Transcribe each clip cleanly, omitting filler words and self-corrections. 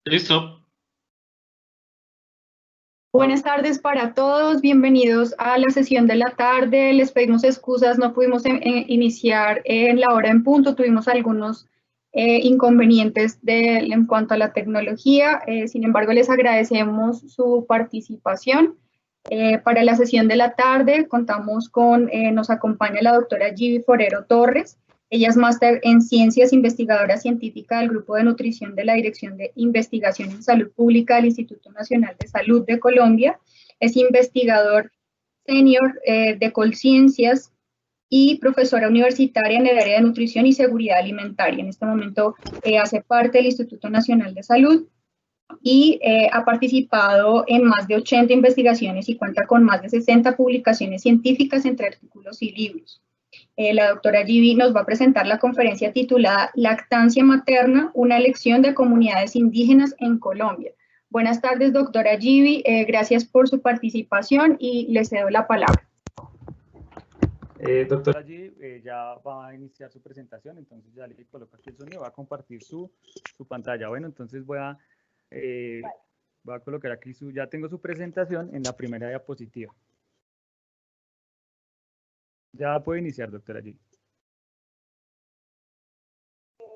Listo. Buenas tardes para todos, bienvenidos a la sesión de la tarde. Les pedimos excusas, no pudimos iniciar en la hora en punto, tuvimos algunos inconvenientes en cuanto a la tecnología. Sin embargo, les agradecemos su participación. Para la sesión de la tarde contamos nos acompaña la doctora Givi Forero Torres. Ella es máster en Ciencias, investigadora científica del Grupo de Nutrición de la Dirección de Investigación en Salud Pública del Instituto Nacional de Salud de Colombia. Es investigador senior de Colciencias y profesora universitaria en el área de nutrición y seguridad alimentaria. En este momento hace parte del Instituto Nacional de Salud y ha participado en más de 80 investigaciones y cuenta con más de 60 publicaciones científicas entre artículos y libros. La doctora Givi nos va a presentar la conferencia titulada Lactancia materna, una elección de comunidades indígenas en Colombia. Buenas tardes, doctora Givi. Gracias por su participación y le cedo la palabra. Doctora Givi, ya va a iniciar su presentación, entonces ya le coloco aquí el sonido, va a compartir su pantalla. Bueno, entonces voy a colocar aquí ya tengo su presentación en la primera diapositiva. Ya puede iniciar, doctora Givi. ¿En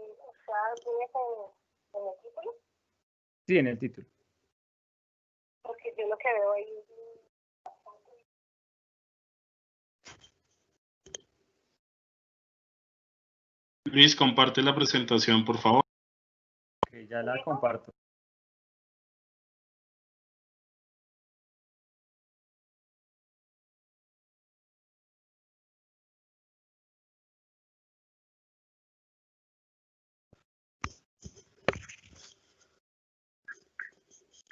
el título? Sí, en el título. Porque yo lo que veo ahí... Luis, comparte la presentación, por favor. Ok, ya la comparto.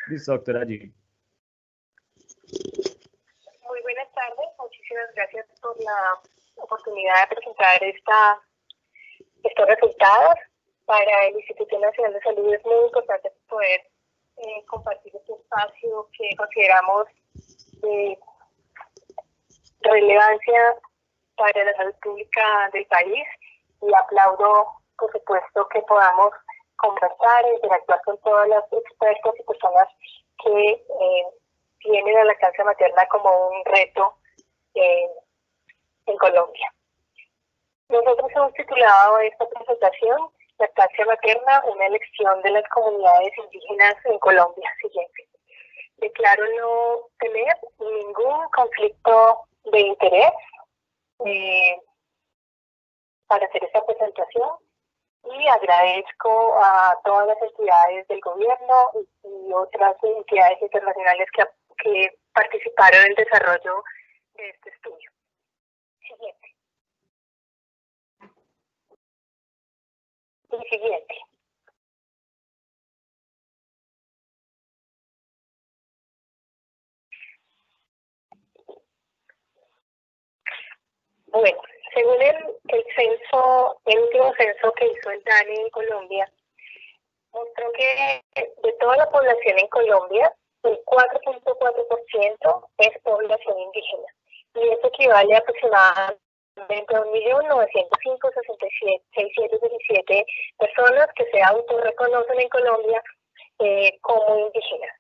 Listo, doctora Givi. Muy buenas tardes, muchísimas gracias por la oportunidad de presentar estos resultados. Para el Instituto Nacional de Salud es muy importante poder compartir este espacio que consideramos de relevancia para la salud pública del país, y aplaudo, por supuesto, que podamos conversar e interactuar con todas las expertas y personas que tienen a la lactancia materna como un reto en Colombia. Nosotros hemos titulado esta presentación Lactancia materna, una elección de las comunidades indígenas en Colombia. Siguiente. Declaro no tener ningún conflicto de interés para hacer esta presentación, y agradezco a todas las entidades del gobierno y otras entidades internacionales que participaron en el desarrollo de este estudio. Siguiente. Y siguiente. Bueno, según el último censo que hizo el DANE en Colombia, mostró que de toda la población en Colombia, el 4.4% es población indígena, y esto equivale a aproximadamente a 1.905.617 personas que se autorreconocen en Colombia como indígenas.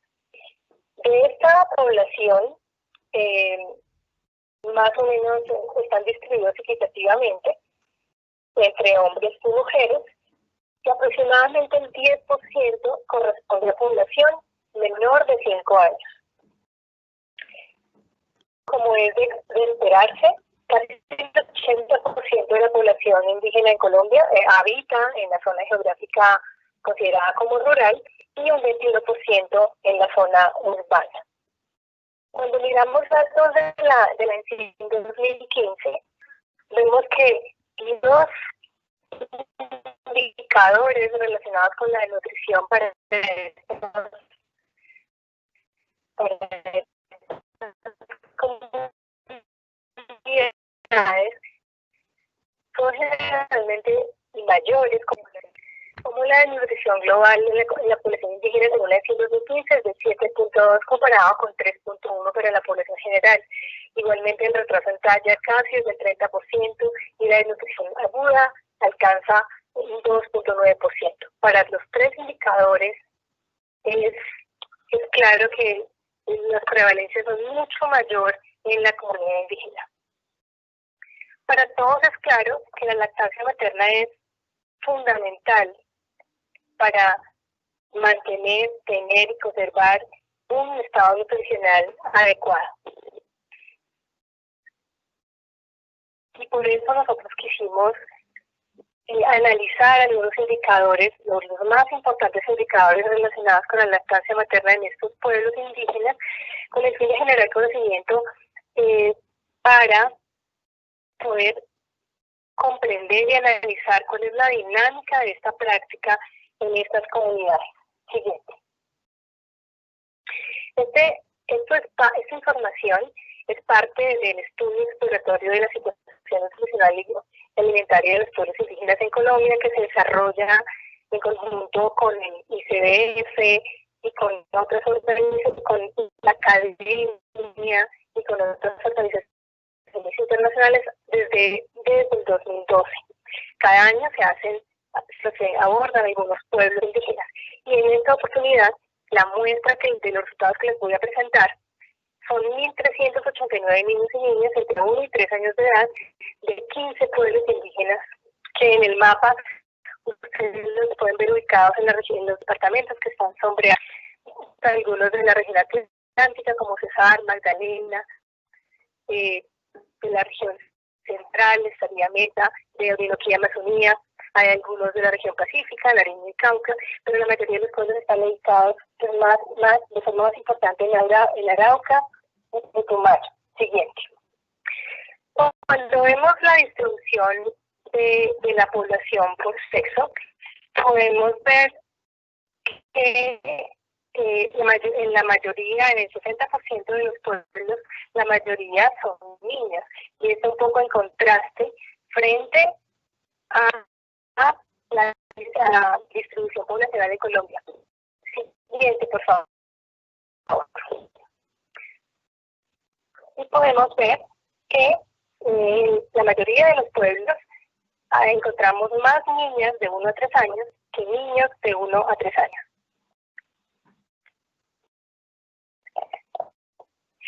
De esta población, más o menos están distribuidos equitativamente entre hombres y mujeres, y aproximadamente el 10% corresponde a población menor de 5 años. Como es de esperarse, casi el 80% de la población indígena en Colombia habita en la zona geográfica considerada como rural, y un 21% en la zona urbana. Cuando miramos datos de la ENCID en 2015, vemos que los indicadores relacionados con la nutrición para comunidades son generalmente mayores, como la desnutrición global en la población indígena según la ENCID 2015 es de 7.2 comparado con 3.1 para la población general. Igualmente el retraso en talla casi es del 30%, y la desnutrición aguda alcanza un 2.9%. Para los tres indicadores es claro que las prevalencias son mucho mayor en la comunidad indígena. Para todos es claro que la lactancia materna es fundamental para mantener, tener y conservar un estado nutricional adecuado. Y por eso nosotros quisimos analizar algunos indicadores, los más importantes indicadores relacionados con la lactancia materna en estos pueblos indígenas, con el fin de generar conocimiento para poder comprender y analizar cuál es la dinámica de esta práctica en estas comunidades. Siguiente. Esta información es parte del estudio exploratorio de la situación nutricional y alimentaria de los pueblos indígenas en Colombia, que se desarrolla en conjunto con el ICDF y con otras organizaciones, con la academia y con otras organizaciones internacionales desde el 2012. Cada año se abordan algunos pueblos indígenas, y en esta oportunidad la muestra de los resultados que les voy a presentar son 1.389 niños y niñas entre 1 y 3 años de edad de 15 pueblos indígenas que en el mapa ustedes los pueden ver ubicados en los departamentos que están sombreados, algunos de la región atlántica como Cesar, Magdalena, de la región central estaría Meta, de Orinoquía y Amazonía, hay algunos de la región pacífica, Nariño y Cauca, pero la mayoría de los pueblos están ubicados de forma más importante en Arauca, en Putumayo. Siguiente. Cuando vemos la distribución de la población por sexo, podemos ver que en la mayoría, en el 60% de los pueblos, la mayoría son niñas, y esto un poco en contraste frente a la distribución poblacional de Colombia. Siguiente, por favor. Y podemos ver que la mayoría de los pueblos encontramos más niñas de 1 a 3 años que niños de 1 a 3 años.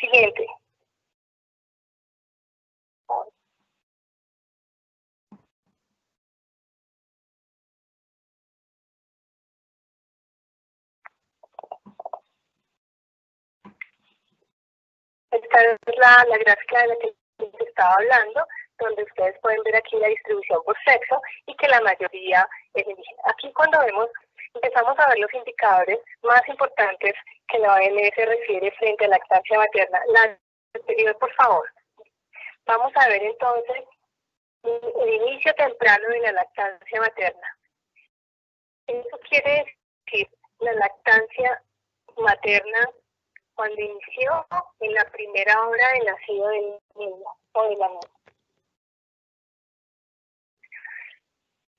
Siguiente. Esta es la gráfica de la que les estaba hablando, donde ustedes pueden ver aquí la distribución por sexo y que la mayoría es indígena. Aquí cuando empezamos a ver los indicadores más importantes que la OMS refiere frente a la lactancia materna. La anterior, por favor. Vamos a ver entonces el inicio temprano de la lactancia materna. Eso quiere decir la lactancia materna cuando inició en la primera hora del nacido del niño o de la niña.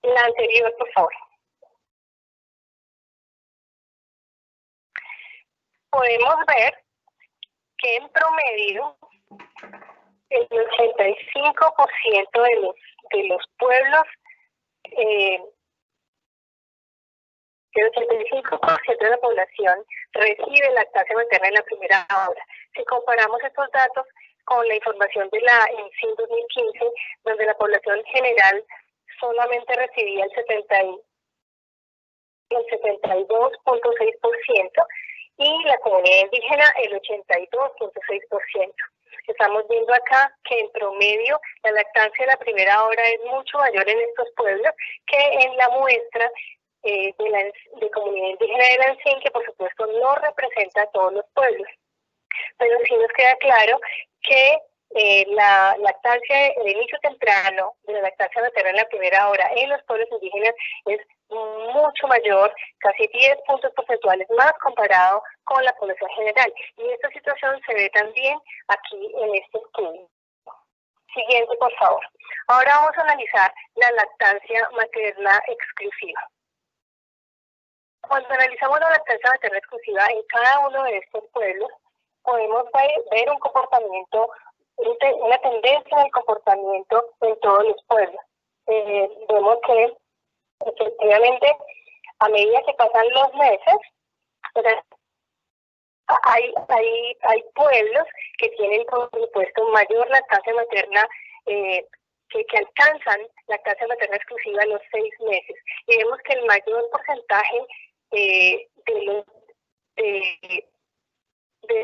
La anterior, por favor. Podemos ver que en promedio el 85% de los pueblos, el 85% de la población recibe lactancia materna en la primera hora. Si comparamos estos datos con la información de la ENSIN 2015, donde la población general solamente recibía el 72.6% y la comunidad indígena el 82.6%. Estamos viendo acá que en promedio la lactancia de la primera hora es mucho mayor en estos pueblos que en la muestra de comunidad indígena de la ENSIN, que por supuesto no representa a todos los pueblos. Pero sí nos queda claro que la lactancia, el inicio temprano de la lactancia materna en la primera hora en los pueblos indígenas es mucho mayor, casi 10 puntos porcentuales más comparado con la población general. Y esta situación se ve también aquí en este estudio. Siguiente, por favor. Ahora vamos a analizar la lactancia materna exclusiva. Cuando analizamos la lactancia materna exclusiva en cada uno de estos pueblos, podemos ver un comportamiento, una tendencia del comportamiento en todos los pueblos. Vemos que efectivamente a medida que pasan los meses, O sea, hay pueblos que tienen, por supuesto, mayor lactancia materna, que alcanzan lactancia materna exclusiva a los 6 meses. Y vemos que el mayor porcentaje de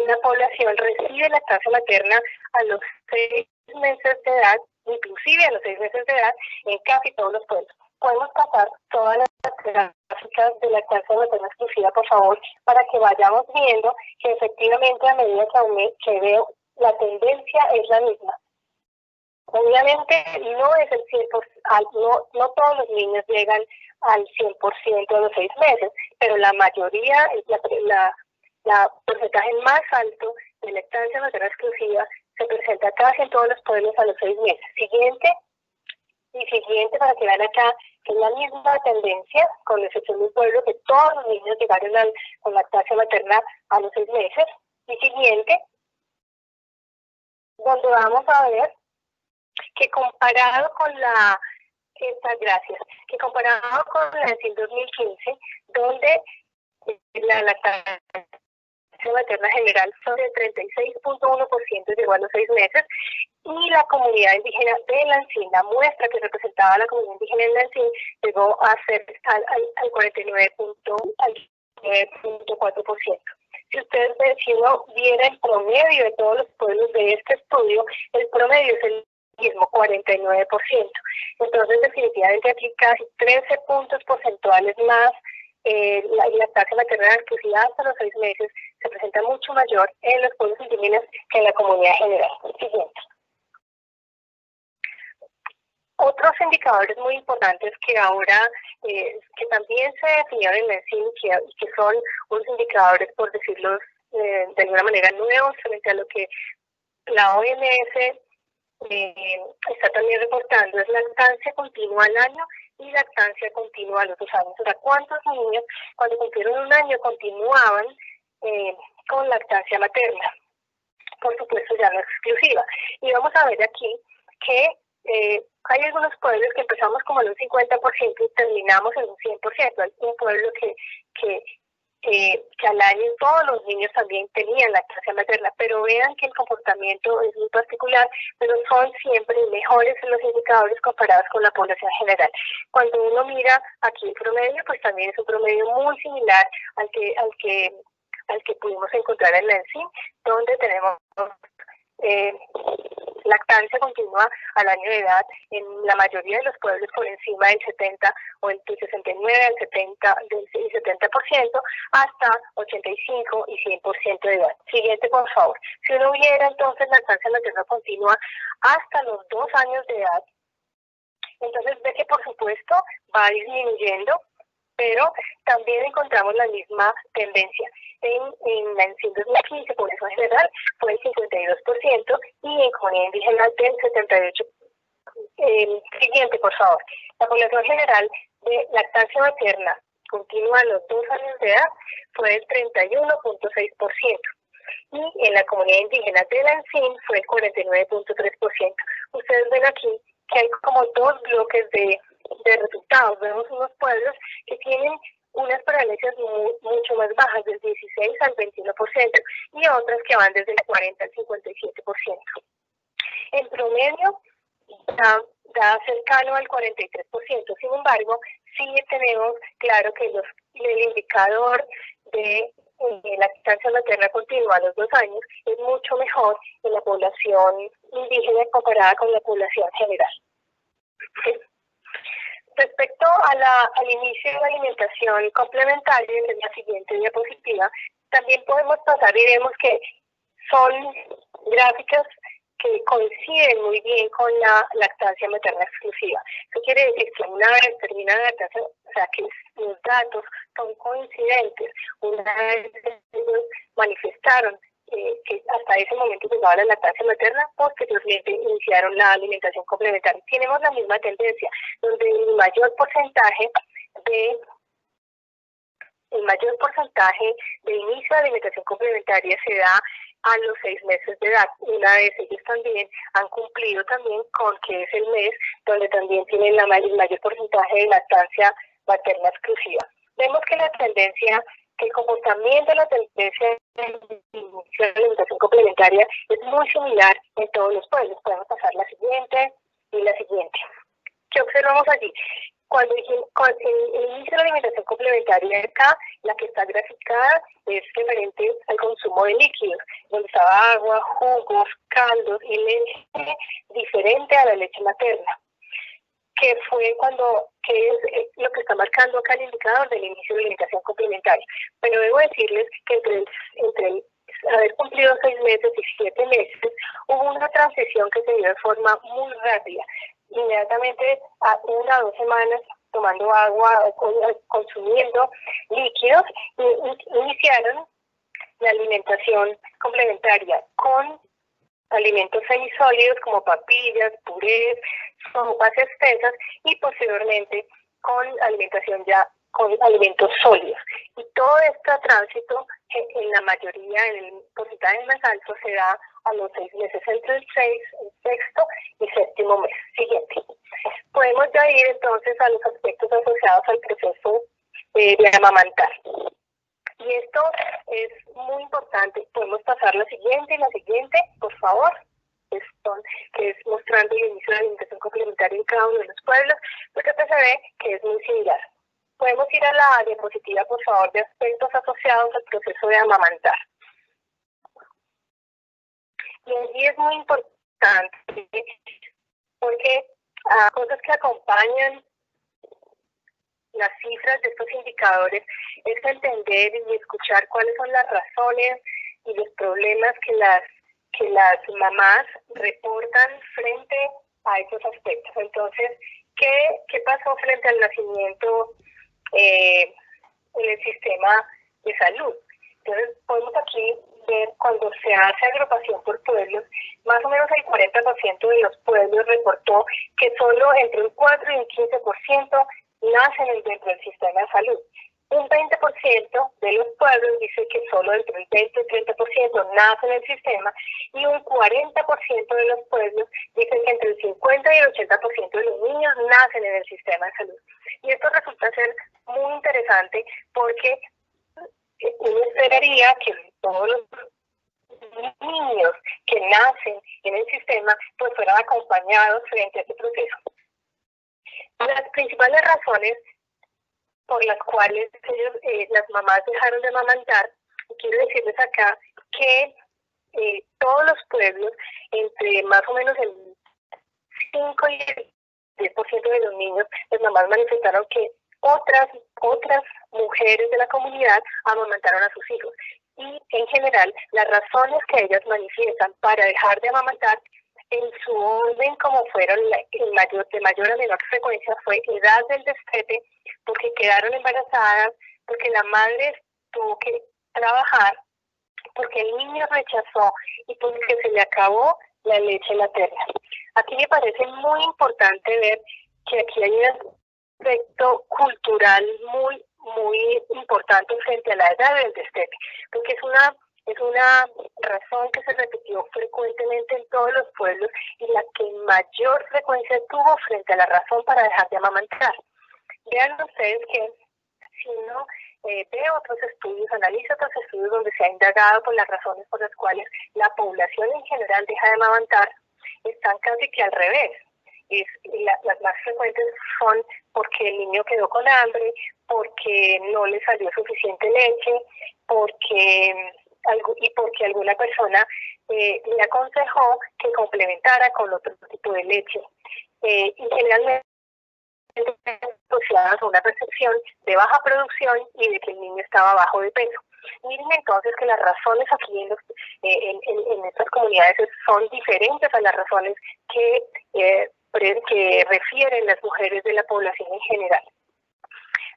la población recibe lactancia materna a los 6 meses de edad, inclusive a los 6 meses de edad, en casi todos los pueblos. Podemos pasar todas las gráficas de lactancia materna exclusiva, por favor, para que vayamos viendo que efectivamente a medida que veo, la tendencia es la misma. Obviamente no es el 100%, no todos los niños llegan al 100% a los 6 meses, pero la mayoría, la porcentaje más alto de lactancia materna exclusiva se presenta casi en todos los pueblos a los 6 meses. Siguiente, para que vean acá, que es la misma tendencia, con excepción de un pueblo que todos los niños llegaron con lactancia materna a los 6 meses. Y siguiente, donde vamos a ver que comparado con la NSIM 2015, donde la lactancia materna general fue del 36.1% llegó a los 6 meses, y la comunidad indígena de Lansing, la muestra que representaba a la comunidad indígena de Lansing, llegó a ser al 49.4%. Si uno viera el promedio de todos los pueblos de este estudio, el promedio es el mismo, 49%. Entonces, definitivamente aquí casi 13 puntos porcentuales más. La lactancia materna exclusiva hasta los 6 meses se presenta mucho mayor en los pueblos indígenas que en la comunidad general. Siguiente. Otros indicadores muy importantes que ahora, que también se definieron en la NSIM, que son unos indicadores, por decirlo de alguna manera, nuevos frente a lo que la OMS está también reportando, es lactancia continua al año y lactancia continua a los 2 años. O sea, ¿cuántos niños cuando cumplieron 1 año continuaban con lactancia materna? Por supuesto, ya no es exclusiva. Y vamos a ver aquí que hay algunos pueblos que empezamos como en un 50% y terminamos en un 100%. Hay un pueblo que al año todos los niños también tenían lactancia materna, pero vean que el comportamiento es muy particular, pero son siempre mejores en los indicadores comparados con la población general. Cuando uno mira aquí el promedio, pues también es un promedio muy similar al que pudimos encontrar en la NSIM, donde tenemos lactancia continua al año de edad en la mayoría de los pueblos por encima del 70 o entre 69 al 70% hasta 85 y 100% de edad. Siguiente, por favor. Si uno hubiera entonces lactancia materna continua hasta los 2 años de edad, entonces ve que por supuesto va disminuyendo, pero también encontramos la misma tendencia. En la NSIM 2015, población general, fue el 52% y en comunidad indígena del 78%. Siguiente, por favor. La población general de lactancia materna continua a los 2 años de edad fue del 31.6%. Y en la comunidad indígena de la NSIM fue el 49.3%. Ustedes ven aquí que hay como 2 bloques de resultados. Vemos unos pueblos que tienen unas prevalencias mucho más bajas, del 16 al 21%, y otras que van desde el 40 al 57%. En promedio, da cercano al 43%. Sin embargo, sí tenemos claro que el indicador de lactancia materna continua a los 2 años es mucho mejor en la población indígena comparada con la población general. ¿Sí? Respecto al inicio de la alimentación complementaria, en la siguiente diapositiva, también podemos pasar y vemos que son gráficas que coinciden muy bien con la lactancia materna exclusiva. Eso quiere decir que una vez termina la lactancia, o sea, que los datos son coincidentes. Una vez ellos manifestaron que hasta ese momento llegaba la lactancia materna, posteriormente iniciaron la alimentación complementaria. Tenemos la misma tendencia, donde el mayor porcentaje de inicio de alimentación complementaria se da a los 6 meses de edad. Una vez ellos también han cumplido también con que es el mes donde también tienen el mayor porcentaje de lactancia materna exclusiva. Vemos que la tendencia que el comportamiento de la tendencia de inicio de la alimentación complementaria es muy similar en todos los pueblos. Podemos pasar la siguiente y la siguiente. ¿Qué observamos allí? Cuando el inicio de la alimentación complementaria acá, la que está graficada es referente al consumo de líquidos, donde estaba agua, jugos, caldos y leche diferente a la leche materna, que es lo que está marcando acá el indicador del inicio de la alimentación complementaria. Pero debo decirles que entre el haber cumplido 6 meses y 7 meses, hubo una transición que se dio de forma muy rápida. Inmediatamente a 1 o 2 semanas tomando agua, consumiendo líquidos, iniciaron la alimentación complementaria con alimentos semisólidos como papillas, purés, sopas espesas y posteriormente con alimentación ya con alimentos sólidos. Y todo este tránsito, en la mayoría, en el porcentaje más alto, se da a los 6 meses, entre el sexto y séptimo mes siguiente. Podemos ya ir entonces a los aspectos asociados al proceso de amamantar. Y esto es muy importante. Podemos pasar la siguiente, por favor. Que es mostrando el inicio de la alimentación complementaria en cada uno de los pueblos, porque se ve que es muy similar. Podemos ir a la diapositiva, por favor, de aspectos asociados al proceso de amamantar. Y allí es muy importante, porque cosas que acompañan las cifras de estos indicadores es entender y escuchar cuáles son las razones y los problemas que las mamás reportan frente a estos aspectos. Entonces, ¿qué pasó frente al nacimiento en el sistema de salud? Entonces, podemos aquí ver cuando se hace agrupación por pueblos, más o menos el 40% de los pueblos reportó que solo entre un 4 y un 15% nacen dentro del sistema de salud. Un 20% de los pueblos dice que solo entre el 20 y 30% nacen en el sistema, y un 40% de los pueblos dicen que entre el 50 y el 80% de los niños nacen en el sistema de salud. Y esto resulta ser muy interesante porque uno esperaría que todos los niños que nacen en el sistema pues fueran acompañados frente a este proceso. Las principales razones por las cuales las mamás dejaron de amamantar, quiero decirles acá que todos los pueblos, entre más o menos el 5 y el 10% de los niños, las mamás manifestaron que otras mujeres de la comunidad amamantaron a sus hijos. Y en general, las razones que ellas manifiestan para dejar de amamantar, en su orden como fueron de mayor a menor frecuencia, fue edad del destete, porque quedaron embarazadas, porque la madre tuvo que trabajar, porque el niño rechazó y porque se le acabó la leche materna. Aquí me parece muy importante ver que aquí hay un aspecto cultural muy importante frente a la edad del destete, porque es una razón que se repitió frecuentemente en todos los pueblos y la que mayor frecuencia tuvo frente a la razón para dejar de amamantar. Vean ustedes que si uno ve otros estudios, analiza otros estudios donde se ha indagado por las razones por las cuales la población en general deja de amamantar, están casi que al revés. Las más frecuentes son porque el niño quedó con hambre, porque no le salió suficiente leche, porque alguna persona le aconsejó que complementara con otro tipo de leche. Y generalmente asociadas a una percepción de baja producción y de que el niño estaba bajo de peso. Miren entonces que las razones aquí en estas comunidades son diferentes a las razones que refieren las mujeres de la población en general.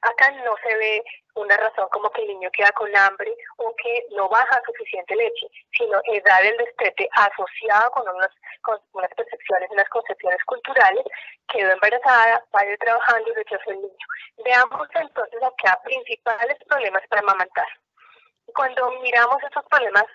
Acá no se ve una razón como que el niño queda con hambre o que no baja suficiente leche, sino edad del destete asociado con unas percepciones, unas concepciones culturales, quedó embarazada, va a ir trabajando y rechazó el niño. Veamos entonces acá principales problemas para amamantar. Cuando miramos estos problemas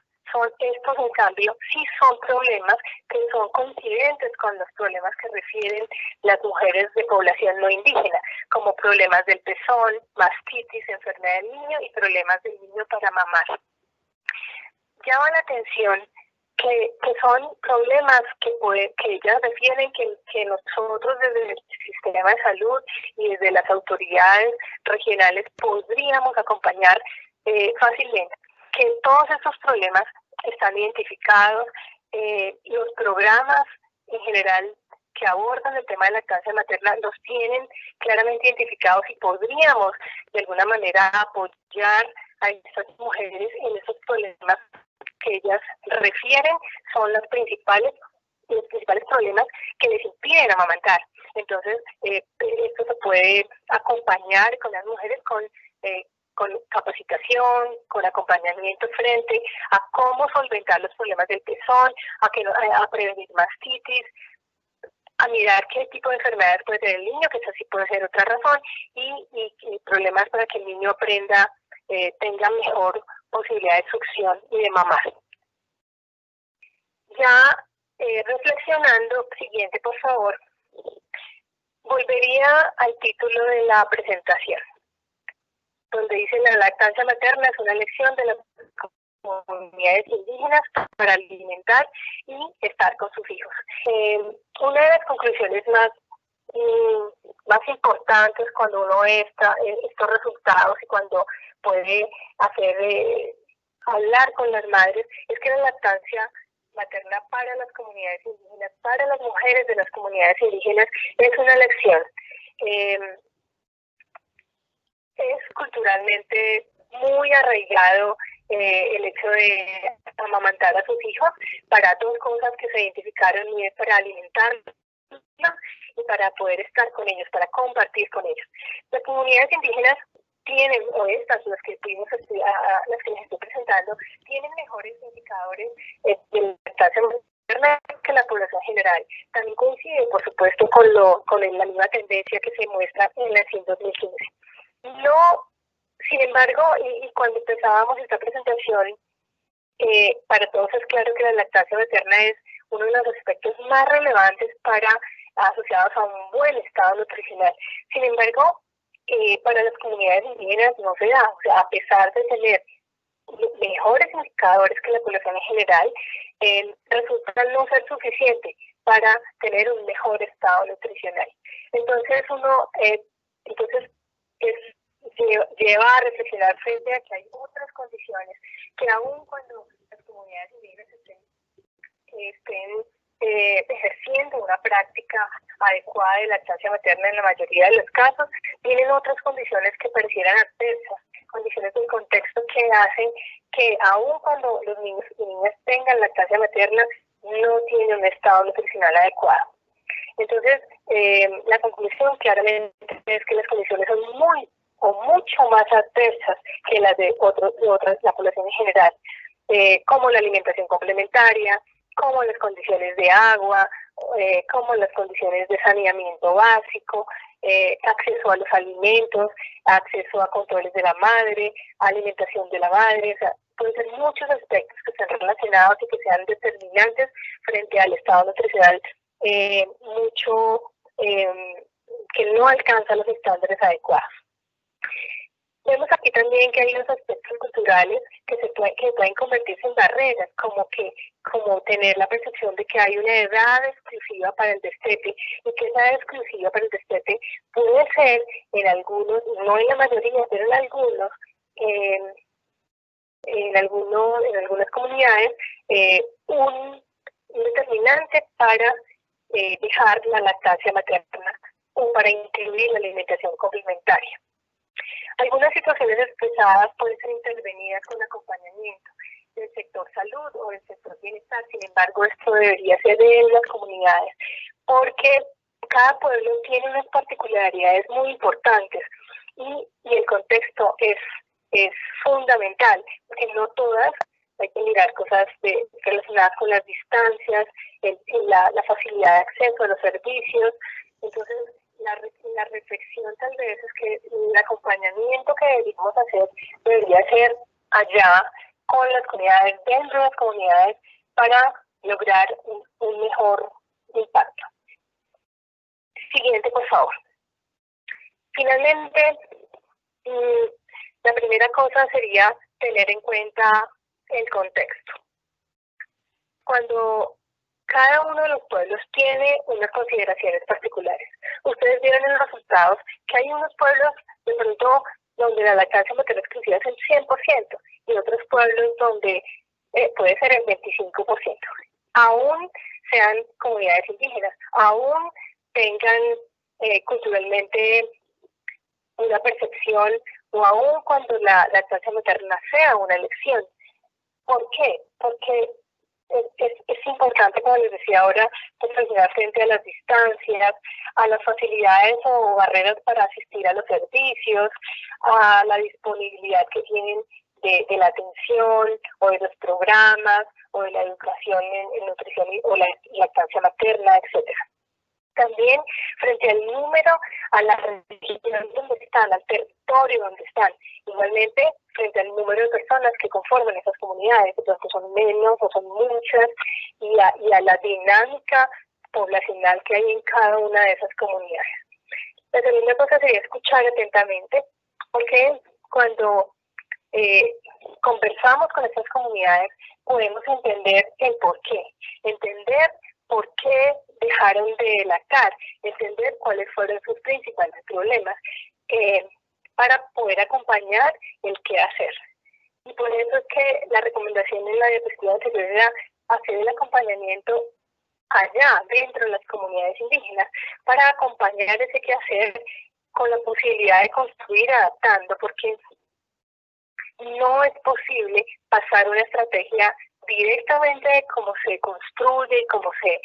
estos en cambio sí son problemas que son coincidentes con los problemas que refieren las mujeres de población no indígena, como problemas del pezón, mastitis, enfermedad del niño y problemas del niño para mamar. Llama la atención que son problemas que ellas refieren que nosotros desde el sistema de salud y desde las autoridades regionales podríamos acompañar fácilmente, que todos estos problemas están identificados, los programas en general que abordan el tema de lactancia materna los tienen claramente identificados y podríamos de alguna manera apoyar a estas mujeres en esos problemas que ellas refieren, son los principales problemas que les impiden amamantar. Entonces, esto se puede acompañar con las mujeres con capacitación, con acompañamiento frente a cómo solventar los problemas del pezón, a prevenir mastitis, a mirar qué tipo de enfermedades puede tener el niño, que esa sí puede ser otra razón, y problemas para que el niño aprenda, tenga mejor posibilidad de succión y de mamar. Ya reflexionando, siguiente por favor, volvería al título de la presentación, donde dice: la lactancia materna es una elección de las comunidades indígenas para alimentar y estar con sus hijos. Una de las conclusiones más importantes cuando uno ve estos resultados y cuando puede hablar con las madres, es que la lactancia materna para las comunidades indígenas, para las mujeres de las comunidades indígenas, es una elección. Es culturalmente muy arraigado el hecho de amamantar a sus hijos para dos cosas que se identificaron, y es para alimentarlos y para poder estar con ellos, para compartir con ellos. Las comunidades indígenas tienen, o estas, las que les estoy presentando, tienen mejores indicadores de lactancia materna que la población general. También coincide, por supuesto, con la misma tendencia que se muestra en la CIN 2015. No, sin embargo, y cuando empezábamos esta presentación, para todos es claro que la lactancia materna es uno de los aspectos más relevantes asociados a un buen estado nutricional. Sin embargo, para las comunidades indígenas no se da, o sea, a pesar de tener mejores indicadores que la población en general, resulta no ser suficiente para tener un mejor estado nutricional. Entonces lleva a reflexionar frente a que hay otras condiciones que aun cuando las comunidades indígenas estén ejerciendo una práctica adecuada de lactancia materna en la mayoría de los casos, tienen otras condiciones que parecieran adversas, condiciones del contexto que hacen que aun cuando los niños y niñas tengan lactancia materna, no tienen un estado nutricional adecuado. Entonces, la conclusión claramente es que las condiciones son mucho más adversas que las de la población en general, como la alimentación complementaria, como las condiciones de agua, como las condiciones de saneamiento básico, acceso a los alimentos, acceso a controles de la madre, alimentación de la madre. O sea, pueden ser muchos aspectos que están relacionados y que sean determinantes frente al estado nutricional, que no alcanza los estándares adecuados. Vemos aquí también que hay unos aspectos culturales que pueden convertirse en barreras, como tener la percepción de que hay una edad exclusiva para el destete, y que esa edad exclusiva para el destete puede ser en algunos, no en la mayoría, pero en algunas comunidades, un determinante para dejar la lactancia materna o para incluir la alimentación complementaria. Algunas situaciones expresadas pueden ser intervenidas con acompañamiento del sector salud o del sector bienestar. Sin embargo, esto debería ser de las comunidades, porque cada pueblo tiene unas particularidades muy importantes y el contexto es fundamental, porque no todas, hay que mirar cosas relacionadas con las distancias, la facilidad de acceso a los servicios. Entonces, la reflexión tal vez es que el acompañamiento que deberíamos hacer debería ser allá con las comunidades, dentro de las comunidades, para lograr un mejor impacto. Siguiente, por favor. Finalmente, la primera cosa sería tener en cuenta el contexto. Cuando cada uno de los pueblos tiene unas consideraciones particulares. Ustedes vieron en los resultados que hay unos pueblos, de pronto, donde la lactancia materna exclusiva es el 100% y otros pueblos donde puede ser el 25%. Aún sean comunidades indígenas, aún tengan culturalmente una percepción, o aún cuando la lactancia materna sea una elección. ¿Por qué? Porque es importante, como les decía ahora, reflexionar frente a las distancias, a las facilidades o barreras para asistir a los servicios, a la disponibilidad que tienen de la atención o de los programas o de la educación en nutrición o la lactancia materna, etcétera. También frente al número, a la región donde están, al territorio donde están. Igualmente, frente al número de personas que conforman esas comunidades, que son menos o son muchas, y a la dinámica poblacional que hay en cada una de esas comunidades. La segunda cosa sería escuchar atentamente, porque cuando conversamos con estas comunidades, podemos entender el porqué, entender por qué dejaron de lactar, entender cuáles fueron sus principales problemas, para poder acompañar el qué hacer. Y por eso es que la recomendación en la diapositiva anterior era hacer el acompañamiento allá, dentro de las comunidades indígenas, para acompañar ese qué hacer con la posibilidad de construir adaptando, porque no es posible pasar una estrategia directamente de cómo se construye, cómo se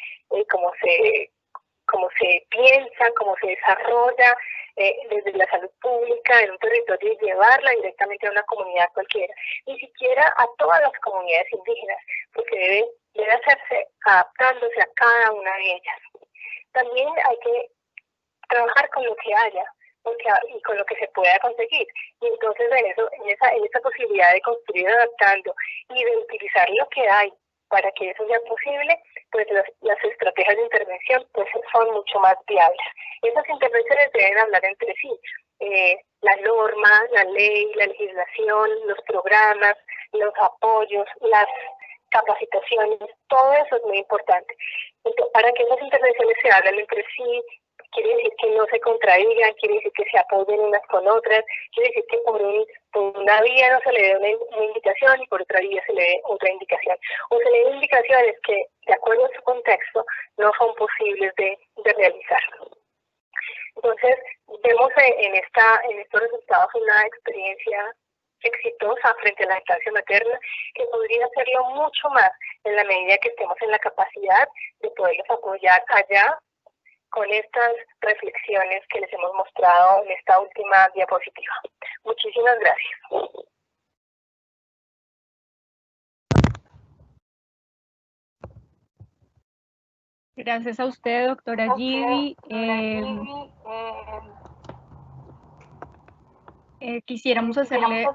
piensa, cómo se desarrolla desde la salud pública en un territorio y llevarla directamente a una comunidad cualquiera, ni siquiera a todas las comunidades indígenas, porque debe hacerse adaptándose a cada una de ellas. También hay que trabajar con lo que haya, y con lo que se pueda conseguir. Y entonces en esa posibilidad de construir adaptando y de utilizar lo que hay para que eso sea posible, pues las estrategias de intervención pues son mucho más viables. Esas intervenciones deben hablar entre sí. La norma, la ley, la legislación, los programas, los apoyos, las capacitaciones, todo eso es muy importante. Entonces, para que esas intervenciones se hablen entre sí, quiere decir que no se contradigan, quiere decir que se apoyen unas con otras, quiere decir que por una vía no se le dé una indicación y por otra vía se le dé otra indicación. O se le den indicaciones que, de acuerdo a su contexto, no son posibles de realizar. Entonces, vemos en estos resultados una experiencia exitosa frente a la lactancia materna, que podría hacerlo mucho más en la medida que estemos en la capacidad de poderlos apoyar allá con estas reflexiones que les hemos mostrado en esta última diapositiva. Muchísimas gracias. Gracias a usted, doctora Gibi. Quisiéramos hacerle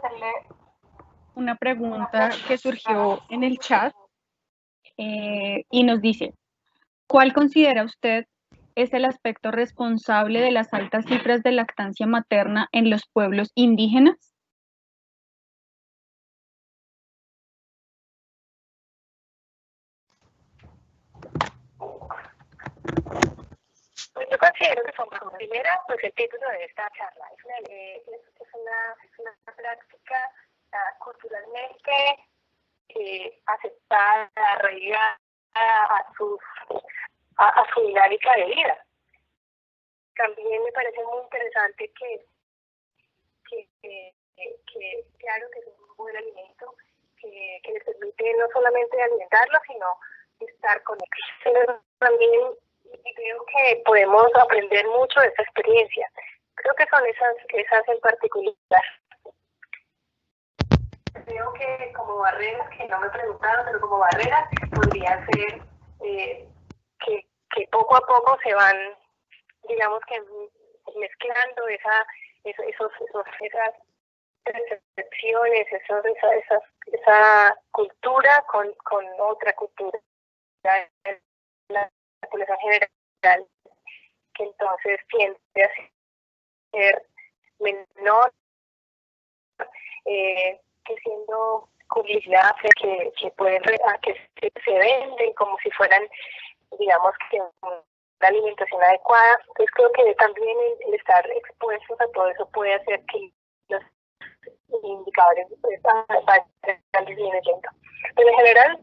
una pregunta que surgió en el chat y nos dice, ¿cuál considera usted es el aspecto responsable de las altas cifras de lactancia materna en los pueblos indígenas? Pues yo considero que son, primera, pues el título de esta charla es una práctica culturalmente aceptada, arraigada a su dinámica de vida. También me parece muy interesante que claro que es un buen alimento que les permite no solamente alimentarlo, sino estar con él. Pero también creo que podemos aprender mucho de esta experiencia. Creo que son esas en particular. Creo que como barreras, que no me preguntaron, pero como barreras podrían ser que poco a poco se van, digamos que mezclando esas percepciones, esa cultura con otra cultura, la población general, que entonces tiende a ser menor, que siendo publicidad que pueden que se venden como si fueran, digamos, que una alimentación adecuada. Entonces creo que también el estar expuestos a todo eso puede hacer que los indicadores vayan disminuyendo. Pero en general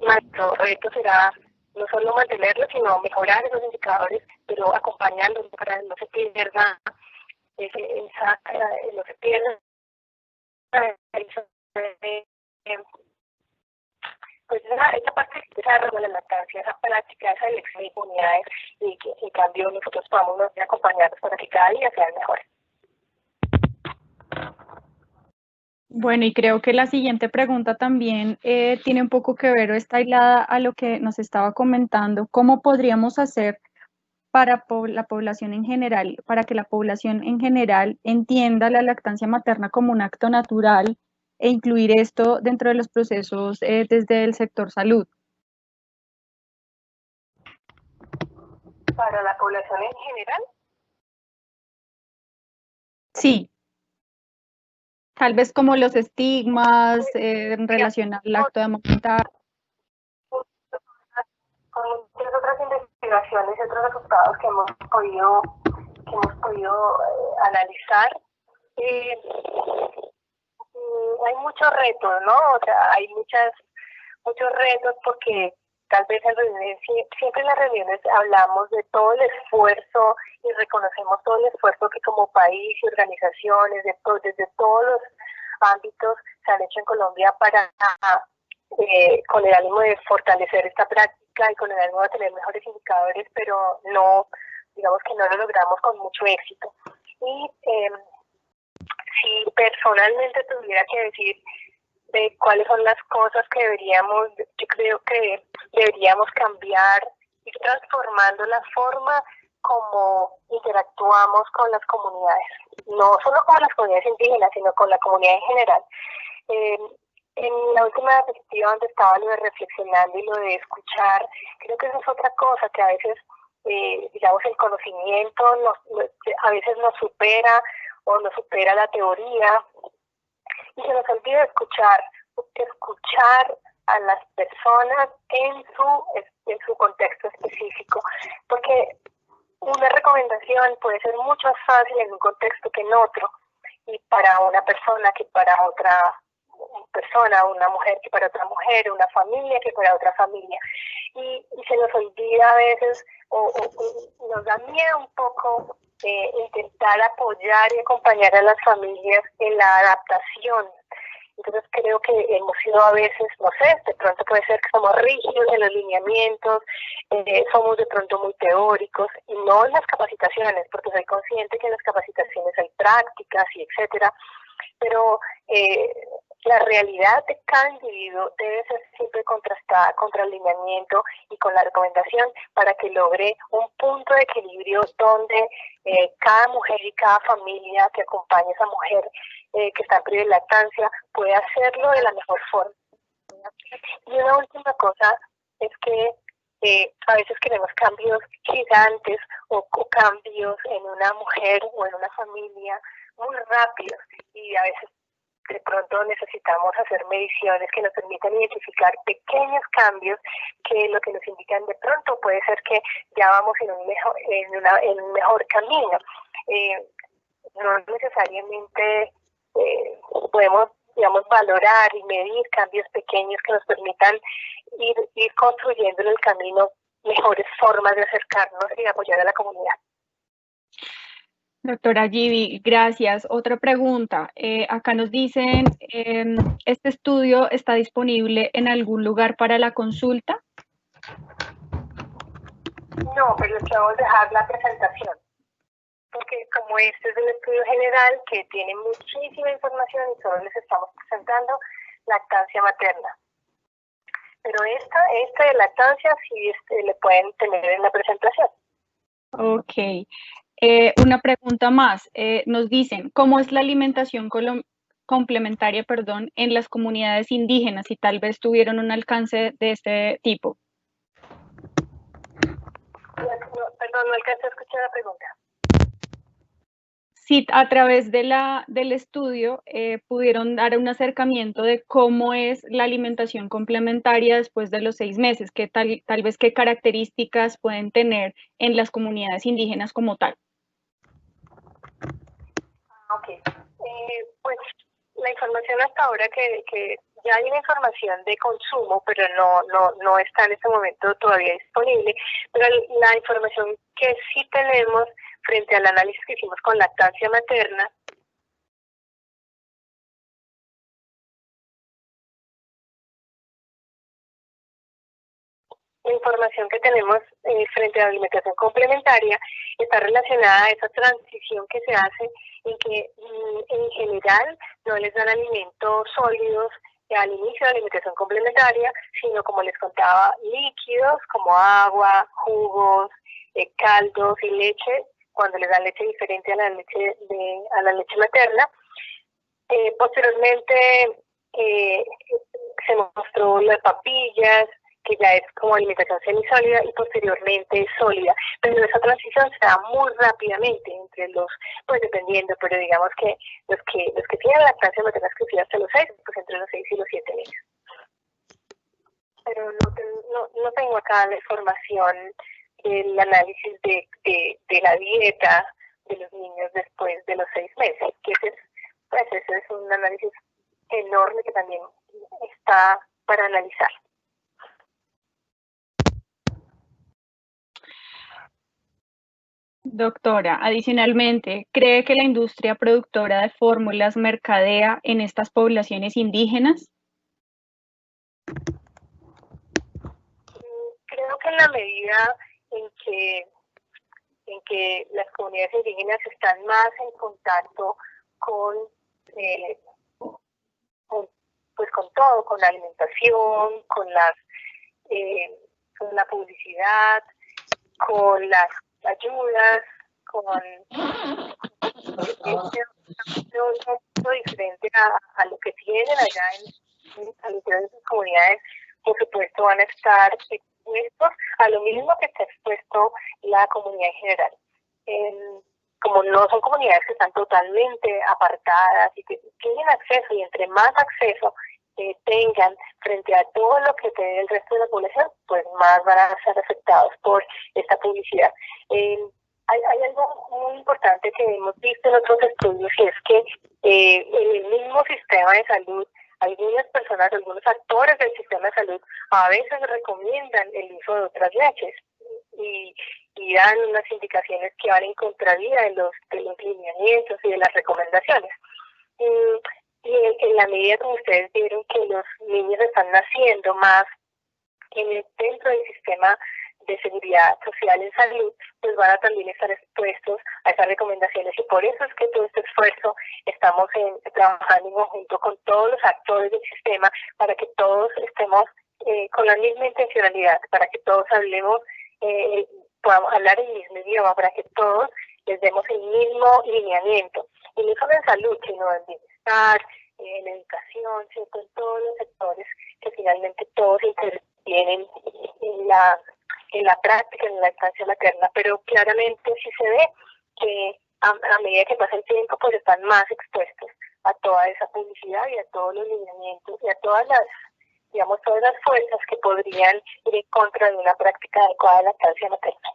nuestro reto será no solo mantenerlos, sino mejorar esos indicadores, pero acompañarlos para que no se pierda no se pierda pues esa parte de desarrollo de la lactancia, esa práctica, esa elección de unidades, y que en cambio nosotros podamos acompañarnos para que cada día sean mejores. Bueno, y creo que la siguiente pregunta también tiene un poco que ver o está hilada a lo que nos estaba comentando. ¿Cómo podríamos hacer para la población en general, para que la población en general entienda la lactancia materna como un acto natural e incluir esto dentro de los procesos desde el sector salud? ¿Para la población en general? Sí. Tal vez como los estigmas en relación al acto de amamantar. Con muchas otras investigaciones y otros resultados que hemos podido analizar, hay muchos retos, ¿no? O sea, hay muchos retos porque tal vez siempre en las reuniones hablamos de todo el esfuerzo y reconocemos todo el esfuerzo que como país y organizaciones desde todos los ámbitos se han hecho en Colombia para con el ánimo de fortalecer esta práctica y con el ánimo de tener mejores indicadores, pero no, digamos que no lo logramos con mucho éxito. Y si personalmente tuviera que decir de cuáles son las cosas que yo creo que deberíamos cambiar, ir transformando la forma como interactuamos con las comunidades, no solo con las comunidades indígenas, sino con la comunidad en general. En la última diapositiva donde estaba lo de reflexionando y lo de escuchar, creo que eso es otra cosa que a veces, digamos, el conocimiento a veces nos supera o nos supera la teoría y se nos olvida escuchar a las personas en su contexto específico, porque una recomendación puede ser mucho más fácil en un contexto que en otro, y para una persona que para otra persona, una mujer que para otra mujer, una familia que para otra familia, y se nos olvida a veces o nos da miedo un poco intentar apoyar y acompañar a las familias en la adaptación. Entonces creo que hemos sido a veces, no sé, de pronto puede ser que somos rígidos en los lineamientos, somos de pronto muy teóricos, y no en las capacitaciones, porque soy consciente que en las capacitaciones hay prácticas y etcétera, pero la realidad de cada individuo debe ser siempre contrastada contra el lineamiento y con la recomendación para que logre un punto de equilibrio donde cada mujer y cada familia que acompañe a esa mujer que está en periodo de lactancia puede hacerlo de la mejor forma. Y una última cosa es que a veces queremos cambios gigantes o cambios en una mujer o en una familia muy rápidos, y a veces de pronto necesitamos hacer mediciones que nos permitan identificar pequeños cambios que lo que nos indican de pronto puede ser que ya vamos en un mejor camino. No necesariamente podemos, digamos, valorar y medir cambios pequeños que nos permitan ir construyendo en el camino mejores formas de acercarnos y de apoyar a la comunidad. Doctora Gibi, gracias. Otra pregunta. Acá nos dicen, ¿este estudio está disponible en algún lugar para la consulta? No, pero les vamos a dejar la presentación, porque como este es el estudio general que tiene muchísima información y solo les estamos presentando lactancia materna. Pero esta de lactancia sí le pueden tener en la presentación. Ok. Una pregunta más. Nos dicen, ¿cómo es la alimentación complementaria, en las comunidades indígenas y tal vez tuvieron un alcance de este tipo? Perdón, no alcancé a escuchar la pregunta. Si a través del estudio pudieron dar un acercamiento de cómo es la alimentación complementaria después de los 6 meses, que tal vez qué características pueden tener en las comunidades indígenas como tal. Ok, pues la información hasta ahora que ya hay una información de consumo, pero no está en este momento todavía disponible, pero la información que sí tenemos frente al análisis que hicimos con lactancia materna, la información que tenemos frente a la alimentación complementaria está relacionada a esa transición que se hace en que en general no les dan alimentos sólidos al inicio de la alimentación complementaria, sino como les contaba, líquidos como agua, jugos, caldos y leche, cuando les dan leche diferente a la leche materna. Posteriormente se mostró las papillas, que ya es como alimentación semisólida, y posteriormente sólida. Pero esa transición se da muy rápidamente entre los, pues dependiendo, pero digamos que los que tienen lactancia materna exclusiva hasta los 6, pues entre los 6 y los 7 meses. Pero no tengo acá la información del análisis de la dieta de los niños después de los 6 meses, que ese es un análisis enorme que también está para analizar. Doctora, adicionalmente, ¿cree que la industria productora de fórmulas mercadea en estas poblaciones indígenas? Creo que en la medida en que las comunidades indígenas están más en contacto con todo, con la alimentación, con la publicidad, con las ayudas, con un diferente a lo que tienen allá en las comunidades. Por supuesto van a estar expuestos a lo mismo que está expuesto la comunidad en general. Como no son comunidades que están totalmente apartadas y que tienen acceso, y entre más acceso tengan frente a todo lo que tiene el resto de la población, pues más van a ser afectados por esta publicidad. Hay algo muy importante que hemos visto en otros estudios, y es que en el mismo sistema de salud, algunas personas, algunos actores del sistema de salud a veces recomiendan el uso de otras leches y dan unas indicaciones que van en contravía de los lineamientos y de las recomendaciones. Y en la medida como ustedes vieron que los niños están naciendo más dentro del sistema de seguridad social en salud, pues van a también estar expuestos a esas recomendaciones, y por eso es que todo este esfuerzo estamos trabajando en conjunto con todos los actores del sistema para que todos estemos con la misma intencionalidad, para que todos podamos hablar el mismo idioma, para que todos les demos el mismo lineamiento, y no solo en salud, sino en bienestar, en educación, ¿cierto? En todos los sectores que finalmente todos intervienen en la práctica, en la lactancia materna, pero claramente sí se ve que a medida que pasa el tiempo, pues están más expuestos a toda esa publicidad y a todos los lineamientos y a todas las fuerzas que podrían ir en contra de una práctica adecuada de lactancia materna.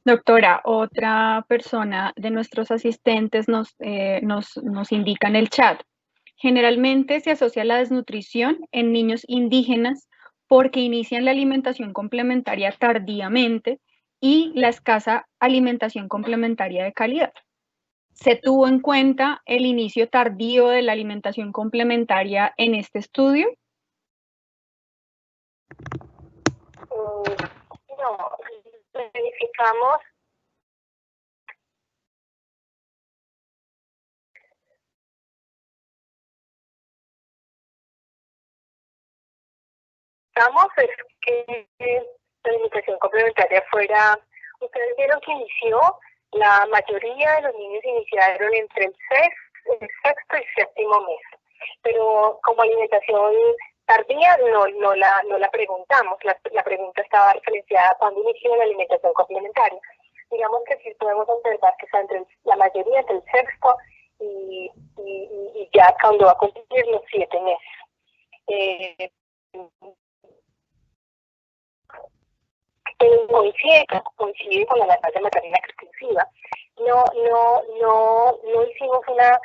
Doctora, otra persona de nuestros asistentes nos indica en el chat. Generalmente se asocia la desnutrición en niños indígenas porque inician la alimentación complementaria tardíamente y la escasa alimentación complementaria de calidad. ¿Se tuvo en cuenta el inicio tardío de la alimentación complementaria en este estudio? No, verificamos es que la alimentación complementaria fuera, ustedes vieron que la mayoría de los niños iniciaron entre el sexto y séptimo mes, pero como alimentación tardía no la preguntamos, la pregunta estaba referenciada a cuando inició la alimentación complementaria. Digamos que sí podemos observar que está la mayoría entre el sexto y ya cuando va a cumplir los 7 meses. Coincide con la lactancia materna exclusiva. No hicimos una...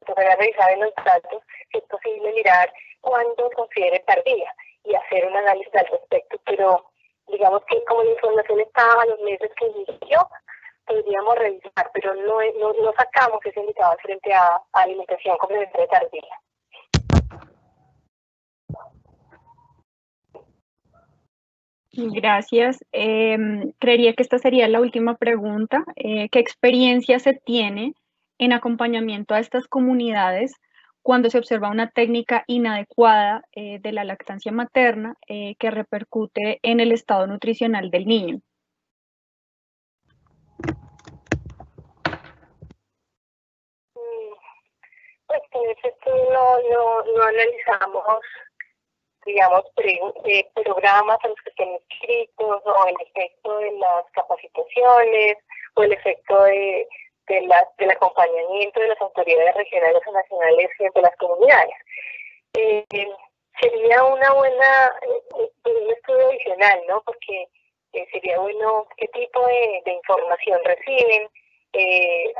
Para revisar en los datos si es posible mirar cuándo considere tardía y hacer un análisis al respecto, pero digamos que como la información estaba a los meses que inició, podríamos revisar, pero no sacamos ese indicador frente a alimentación complementaria tardía. Gracias. Creería que esta sería la última pregunta. ¿Qué experiencia se tiene en acompañamiento a estas comunidades cuando se observa una técnica inadecuada de la lactancia materna que repercute en el estado nutricional del niño? Pues en ese estudio no analizamos, digamos, programas a los que estén inscritos, o el efecto de las capacitaciones, o el efecto del acompañamiento de las autoridades regionales o nacionales de las comunidades. Sería una buena, un estudio adicional, ¿no? Porque sería bueno qué tipo de información reciben, en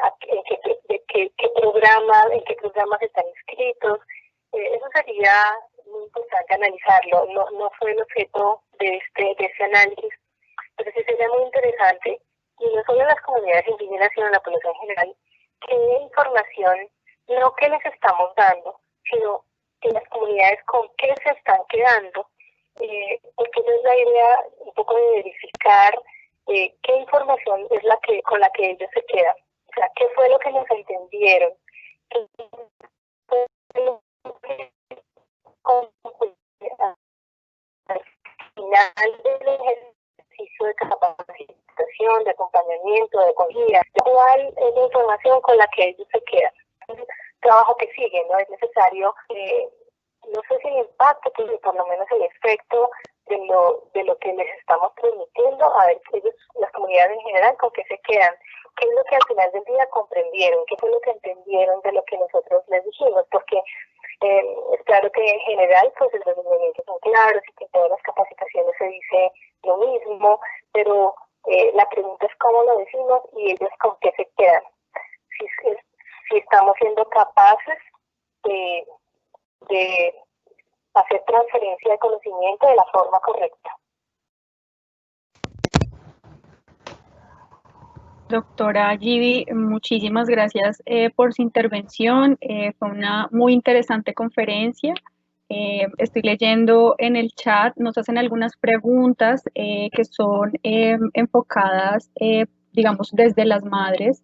qué programas están inscritos. Eso sería muy importante analizarlo. No fue el objeto de este análisis, pero sí sería muy interesante, y no solo en las comunidades indígenas, sino en la población en general, qué información, no que les estamos dando, sino que las comunidades con qué se están quedando, porque esa es la idea un poco de verificar qué información es con la que ellos se quedan. O sea, qué fue lo que nos entendieron, qué fue lo que al final del ejercicio de capacitación, de acompañamiento, de acogida, cuál es la información con la que ellos se quedan. Es un trabajo que sigue, ¿no? Es necesario, no sé si el impacto, pero por lo menos el efecto de lo que les estamos transmitiendo, a ver ellos, las comunidades en general, con qué se quedan, qué es lo que al final del día comprendieron, qué fue lo que entendieron de lo que nosotros les dijimos, porque es claro que en general pues los lineamientos son claros y que en todas las capacitaciones se dice lo mismo, pero la pregunta es cómo lo decimos y ellos con qué se quedan, si estamos siendo capaces de hacer transferencia de conocimiento de la forma correcta. Doctora Gibi, muchísimas gracias por su intervención. Fue una muy interesante conferencia. Estoy leyendo en el chat, nos hacen algunas preguntas que son enfocadas, digamos, desde las madres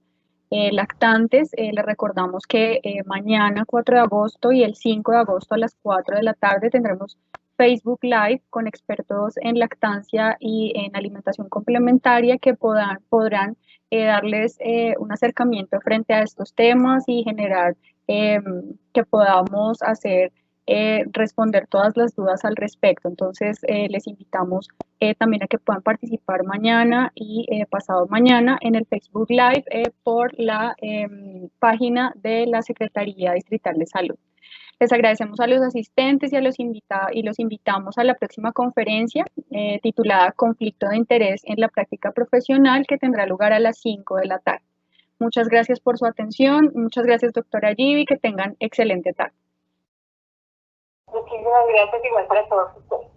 lactantes. Les recordamos que mañana 4 de agosto y el 5 de agosto a las 4 de la tarde tendremos Facebook Live con expertos en lactancia y en alimentación complementaria que podrán darles un acercamiento frente a estos temas y generar que podamos hacer responder todas las dudas al respecto. Entonces, les invitamos también a que puedan participar mañana y pasado mañana en el Facebook Live por la página de la Secretaría Distrital de Salud. Les agradecemos a los asistentes y los invitamos a la próxima conferencia titulada Conflicto de Interés en la Práctica Profesional, que tendrá lugar a las 5 de la tarde. Muchas gracias por su atención. Muchas gracias, doctora Gibi. Que tengan excelente tarde. Muchísimas gracias, igual para todos ustedes.